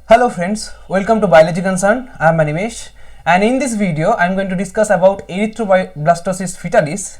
Hello friends, welcome to Biology Concern. I am Animesh, and in this video I am going to discuss about erythroblastosis fetalis,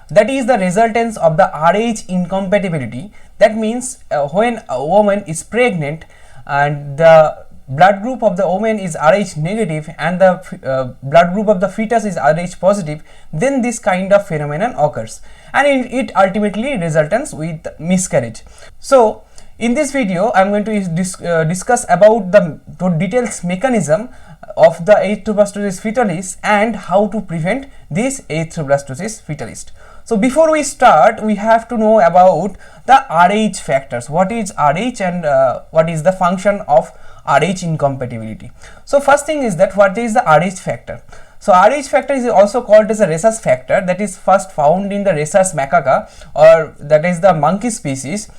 that is the resultance of the Rh incompatibility. That means when a woman is pregnant and the blood group of the woman is Rh negative and the blood group of the fetus is Rh positive, then this kind of phenomenon occurs and it ultimately results with miscarriage. So in this video, I am going to discuss about the details mechanism of the erythroblastosis fetalis and how to prevent this erythroblastosis fetalis. So before we start, we have to know about the Rh factors. What is Rh and what is the function of Rh incompatibility? So first thing is that what is the Rh factor? So Rh factor is also called as a rhesus factor, that is first found in the rhesus macaca, or that is the monkey species.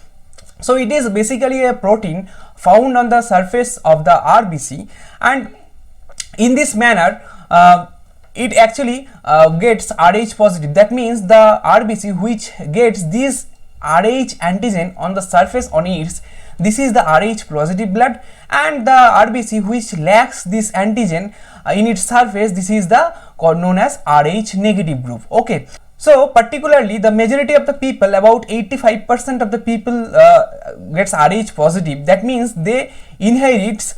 So it is basically a protein found on the surface of the RBC, and in this manner it actually gets Rh positive. That means the RBC which gets this Rh antigen on the surface on its, this is the Rh positive blood, and the RBC which lacks this antigen in its surface, this is the known as Rh negative group. Okay. So particularly the majority of the people, about 85% of the people gets Rh positive. That means they inherit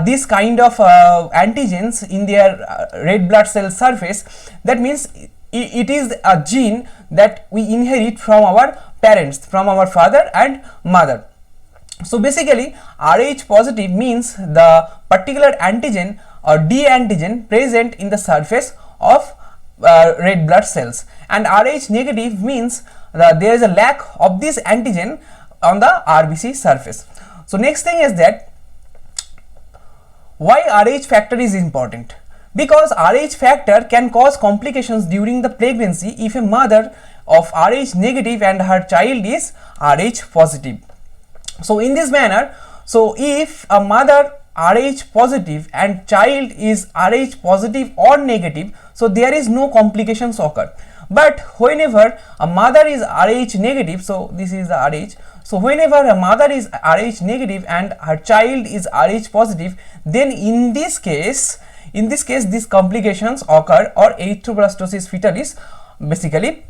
this kind of antigens in their red blood cell surface. That means it is a gene that we inherit from our parents, from our father and mother. So basically Rh positive means the particular antigen or D antigen present in the surface of red blood cells, and Rh negative means there is a lack of this antigen on the RBC surface. So next thing is that why Rh factor is important, because Rh factor can cause complications during the pregnancy if a mother of Rh negative and her child is Rh positive. So in this manner, so if a mother Rh positive and child is Rh positive or negative, so there is no complications occur. But whenever a mother is Rh negative, so this is the Rh, so whenever a mother is Rh negative and her child is Rh positive, then in this case these complications occur, or erythroblastosis fetalis basically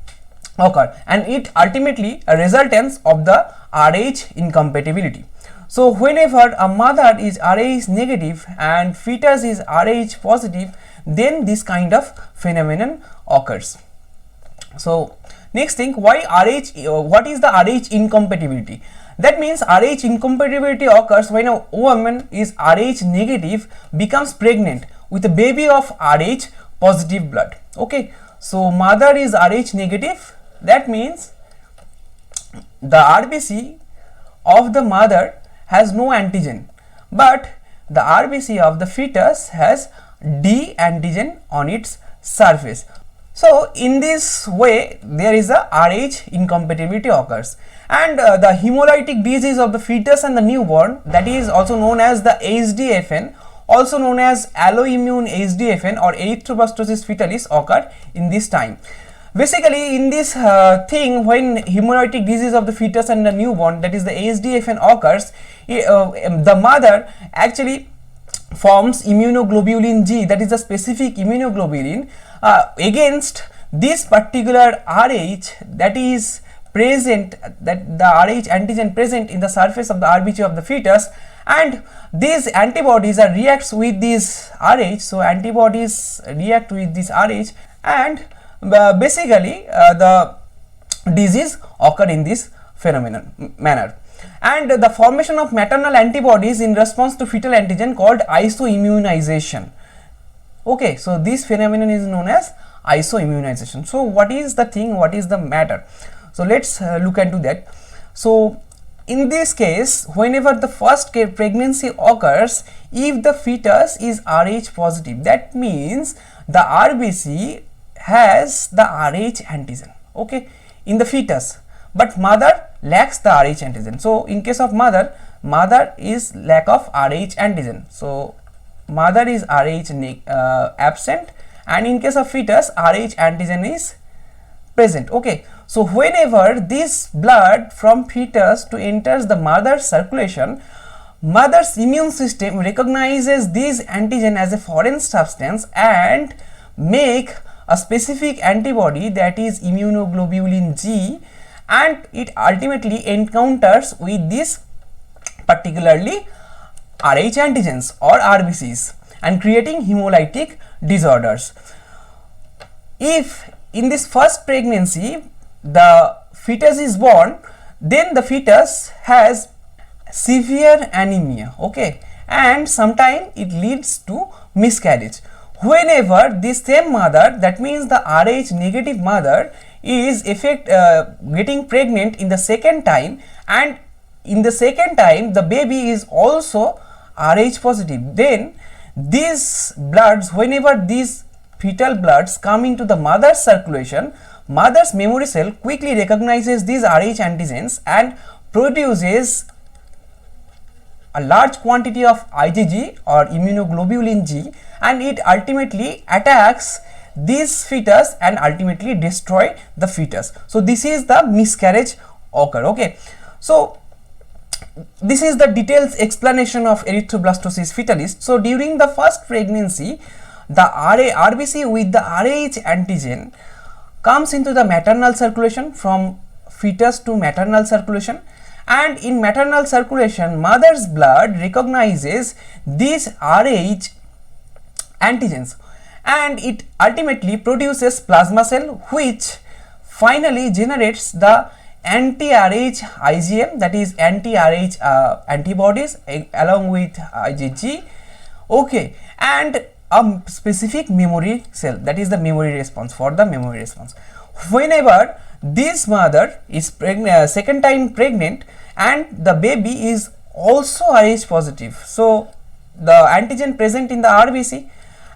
occur, and it ultimately results of the Rh incompatibility. So whenever a mother is Rh negative and fetus is Rh positive, then this kind of phenomenon occurs. So next thing, why Rh, what is the Rh incompatibility? That means Rh incompatibility occurs when a woman is Rh negative becomes pregnant with a baby of Rh positive blood. Okay, so mother is Rh negative, that means the RBC of the mother has no antigen, but the RBC of the fetus has D antigen on its surface. So in this way there is a Rh incompatibility occurs, and the hemolytic disease of the fetus and the newborn, that is also known as the HDFN, also known as alloimmune HDFN or erythroblastosis fetalis, occur in this time. Basically in this thing, when hemolytic disease of the fetus and the newborn, that is the HDFN occurs, the mother actually forms immunoglobulin G, that is a specific immunoglobulin against this particular Rh that is present, that the Rh antigen present in the surface of the RBC of the fetus, and these antibodies reacts with this Rh. So antibodies react with this Rh, and basically the disease occur in this phenomenon manner, and the formation of maternal antibodies in response to fetal antigen called isoimmunization. Okay, so this phenomenon is known as isoimmunization. So what is the thing, what is the matter? So let's look into that. So in this case, whenever the first pregnancy occurs, if the fetus is Rh positive, that means the RBC has the Rh antigen, okay, in the fetus, but mother lacks the Rh antigen. So in case of mother is lack of Rh antigen, so mother is Rh absent, and in case of fetus Rh antigen is present. Okay, so whenever this blood from fetus to enters the mother's circulation, mother's immune system recognizes this antigen as a foreign substance and make a specific antibody, that is immunoglobulin G, and it ultimately encounters with this particularly Rh antigens or RBCs and creating hemolytic disorders. If in this first pregnancy the fetus is born, then the fetus has severe anemia, okay, and sometimes it leads to miscarriage. Whenever this same mother, that means the Rh negative mother, is getting pregnant in the second time, and in the second time the baby is also Rh positive, then these bloods, whenever these fetal bloods come into the mother's circulation, mother's memory cell quickly recognizes these Rh antigens and produces a large quantity of IgG or immunoglobulin G, and it ultimately attacks this fetus and ultimately destroy the fetus. So this is the miscarriage occur, okay. So this is the detailed explanation of erythroblastosis fetalis. So during the first pregnancy, the RBC with the Rh antigen comes into the maternal circulation from fetus to maternal circulation, and in maternal circulation mother's blood recognizes these Rh antigens and it ultimately produces plasma cell, which finally generates the anti-Rh IgM, that is anti-Rh antibodies along with IgG, okay, and a specific memory cell, that is the memory response, for the memory response. Whenever this mother is pregnant, second time pregnant, and the baby is also Rh positive, so the antigen present in the RBC,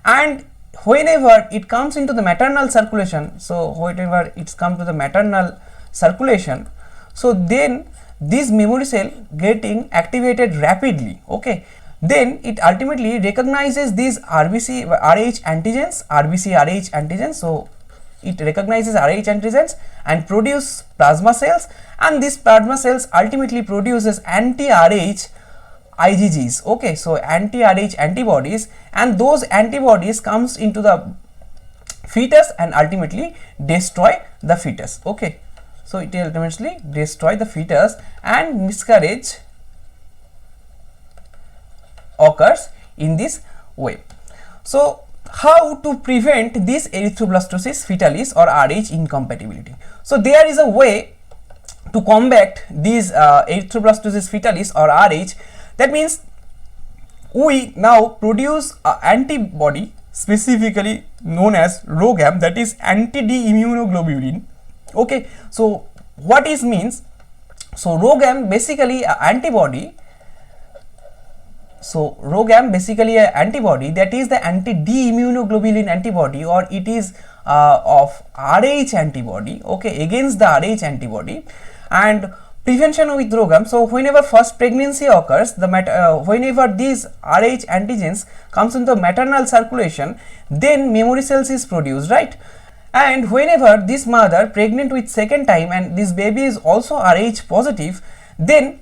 and whenever it comes into the maternal circulation, so whenever it's come to the maternal circulation, so then this memory cell getting activated rapidly, okay, then it ultimately recognizes these RBC Rh antigens, so it recognizes Rh antigens and produce plasma cells, and these plasma cells ultimately produces anti-Rh IgGs, okay, so anti-Rh antibodies, and those antibodies comes into the fetus and ultimately destroy the fetus, okay. So it ultimately destroy the fetus and miscarriage occurs in this way. So how to prevent this erythroblastosis fetalis or Rh incompatibility? So there is a way to combat this erythroblastosis fetalis or Rh. That means we now produce an antibody specifically known as RhoGAM, that is anti-D immunoglobulin, okay. So what is means? So RhoGAM basically an antibody. So RhoGAM basically an antibody, that is the anti-D immunoglobulin antibody, or it is of Rh antibody, okay, against the Rh antibody. And prevention with RhoGAM, so whenever first pregnancy occurs, whenever these Rh antigens comes into maternal circulation, then memory cells is produced, right? And whenever this mother pregnant with second time and this baby is also Rh positive, then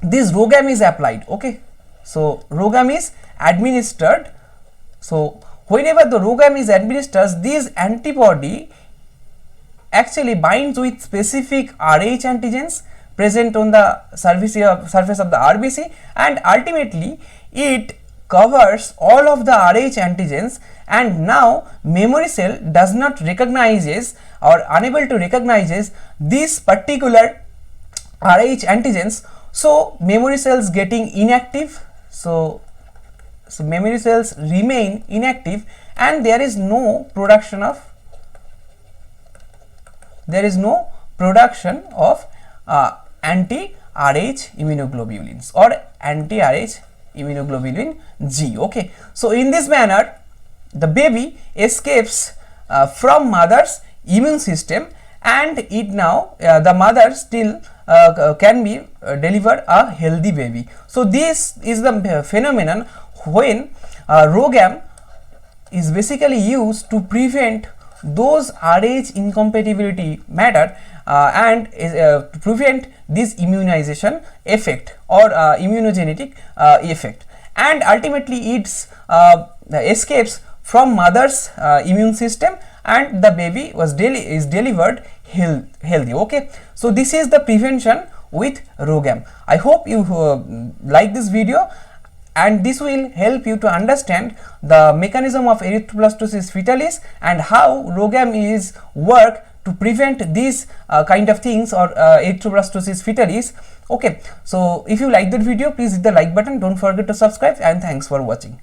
this RhoGAM is applied, okay. So RhoGAM is administered. So whenever the RhoGAM is administered, this antibody actually binds with specific Rh antigens present on the surface of the RBC, and ultimately it covers all of the Rh antigens, and now memory cell does not recognizes or unable to recognizes this particular Rh antigens, so memory cells getting inactive, so memory cells remain inactive, and there is no production of anti-Rh immunoglobulins or anti-Rh immunoglobulin G, okay. So in this manner the baby escapes from mother's immune system, and it now the mother still can be deliver a healthy baby. So this is the phenomenon when RhoGAM is basically used to prevent those Rh incompatibility matter and to prevent this immunization effect or immunogenic effect, and ultimately it escapes from mother's immune system and the baby is delivered healthy. Okay, so this is the prevention with RhoGAM. I hope you like this video, and this will help you to understand the mechanism of erythroblastosis fetalis and how RhoGAM is work to prevent these kind of things or erythroblastosis fetalis. Okay, so if you like that video, please hit the like button, don't forget to subscribe, and thanks for watching.